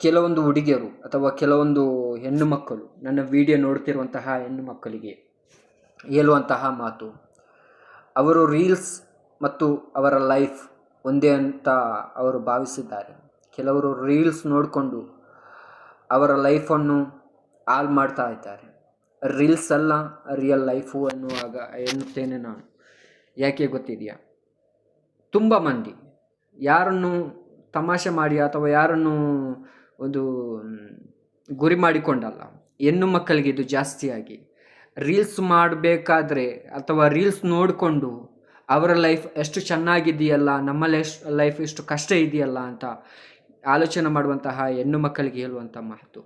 ಕೆಲವೊಂದು ಹುಡುಗಿಯರು ಅಥವಾ ಕೆಲವೊಂದು ಹೆಣ್ಣು ಮಕ್ಕಳು ನನ್ನ ವಿಡಿಯೋ ನೋಡ್ತಿರುವಂತಹ ಹೆಣ್ಣು ಮಕ್ಕಳಿಗೆ ಹೇಳುವಂತಹ ಮಾತು, ಅವರು ರೀಲ್ಸ್ ಮತ್ತು ಅವರ ಲೈಫ್ ಒಂದೇ ಅಂತ ಅವರು ಭಾವಿಸಿದ್ದಾರೆ. ಕೆಲವರು ರೀಲ್ಸ್ ನೋಡಿಕೊಂಡು ಅವರ ಲೈಫನ್ನು ಹಾಳು ಮಾಡ್ತಾ ಇದ್ದಾರೆ. ರೀಲ್ಸ್ ಅಲ್ಲ ರಿಯಲ್ ಲೈಫು ಎನ್ನುತ್ತೇನೆ ನಾನು. ಯಾಕೆ ಗೊತ್ತಿದೆಯಾ? ತುಂಬ ಮಂದಿ ಯಾರನ್ನು ತಮಾಷೆ ಮಾಡಿ ಅಥವಾ ಯಾರನ್ನು ಒಂದು ಗುರಿ ಮಾಡಿಕೊಂಡಲ್ಲ, ಹೆಣ್ಣು ಮಕ್ಕಳಿಗೆ ಇದು ಜಾಸ್ತಿಯಾಗಿ ರೀಲ್ಸ್ ಮಾಡಬೇಕಾದ್ರೆ ಅಥವಾ ರೀಲ್ಸ್ ನೋಡಿಕೊಂಡು ಅವರ ಲೈಫ್ ಎಷ್ಟು ಚೆನ್ನಾಗಿದೆಯಲ್ಲ, ನಮ್ಮ ಲೈಫ್ ಎಷ್ಟು ಕಷ್ಟ ಇದೆಯಲ್ಲ ಅಂತ ಆಲೋಚನೆ ಮಾಡುವಂತಹ ಹೆಣ್ಣು ಮಕ್ಕಳಿಗೆ ಹೇಳುವಂಥ ಮಾತು,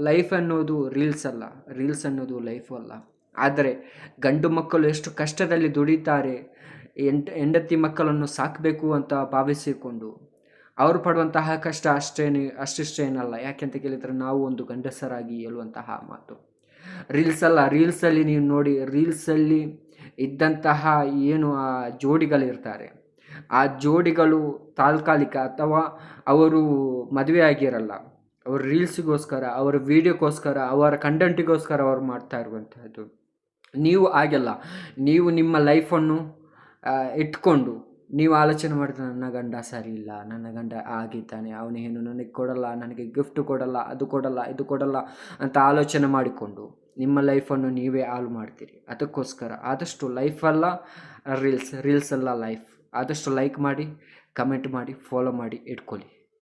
ಲೈಫ್ ಅನ್ನೋದು ರೀಲ್ಸ್ ಅಲ್ಲ, ರೀಲ್ಸ್ ಅನ್ನೋದು ಲೈಫು ಅಲ್ಲ. ಆದರೆ ಗಂಡು ಮಕ್ಕಳು ಎಷ್ಟು ಕಷ್ಟದಲ್ಲಿ ದುಡಿತಾರೆ, ಹೆಂಡತಿ ಮಕ್ಕಳನ್ನು ಸಾಕಬೇಕು ಅಂತ ಭಾವಿಸಿಕೊಂಡು ಅವರು ಪಡುವಂತಹ ಕಷ್ಟ ಅಷ್ಟಿಷ್ಟೇನಲ್ಲ. ಯಾಕೆಂತ ಕೇಳಿದರೆ ನಾವು ಒಂದು ಗಂಡಸರಾಗಿ ಹೇಳುವಂತಹ ಮಾತು, ರೀಲ್ಸ್ ಅಲ್ಲ, ರೀಲ್ಸಲ್ಲಿ ನೀವು ನೋಡಿ, ರೀಲ್ಸಲ್ಲಿ ಇದ್ದಂತಹ ಏನು ಆ ಜೋಡಿಗಳಿರ್ತಾರೆ, ಆ ಜೋಡಿಗಳು ತಾತ್ಕಾಲಿಕ ಅಥವಾ ಅವರು ಮದುವೆ ಆಗಿರಲ್ಲ. ಅವರು ರೀಲ್ಸಿಗೋಸ್ಕರ, ಅವರ ವೀಡಿಯೋಕ್ಕೋಸ್ಕರ, ಅವರ ಕಂಟೆಂಟಿಗೋಸ್ಕರ ಅವರು ಮಾಡ್ತಾ ಇರುವಂಥದ್ದು. ನೀವು ಹಾಗೆಲ್ಲ, ನೀವು ನಿಮ್ಮ ಲೈಫನ್ನು ಇಟ್ಕೊಂಡು ನೀವು ಆಲೋಚನೆ ಮಾಡಿದ್ರೆ ನನ್ನ ಗಂಡ ಸರಿ ಇಲ್ಲ, ನನ್ನ ಗಂಡ ಆಗಿದ್ದಾನೆ, ಅವನೇನು ನನಗೆ ಕೊಡಲ್ಲ, ನನಗೆ ಗಿಫ್ಟ್ ಕೊಡಲ್ಲ, ಅದು ಕೊಡಲ್ಲ, ಇದು ಕೊಡಲ್ಲ ಅಂತ ಆಲೋಚನೆ ಮಾಡಿಕೊಂಡು ನಿಮ್ಮ ಲೈಫನ್ನು ನೀವೇ ಹಾಳು ಮಾಡ್ತೀರಿ. ಅದಕ್ಕೋಸ್ಕರ ಆದಷ್ಟು ಲೈಫಲ್ಲ ರೀಲ್ಸ್ ಅಲ್ಲ ಲೈಫ್. ಆದಷ್ಟು ಲೈಕ್ ಮಾಡಿ, ಕಮೆಂಟ್ ಮಾಡಿ, ಫಾಲೋ ಮಾಡಿ ಇಟ್ಕೊಳ್ಳಿ.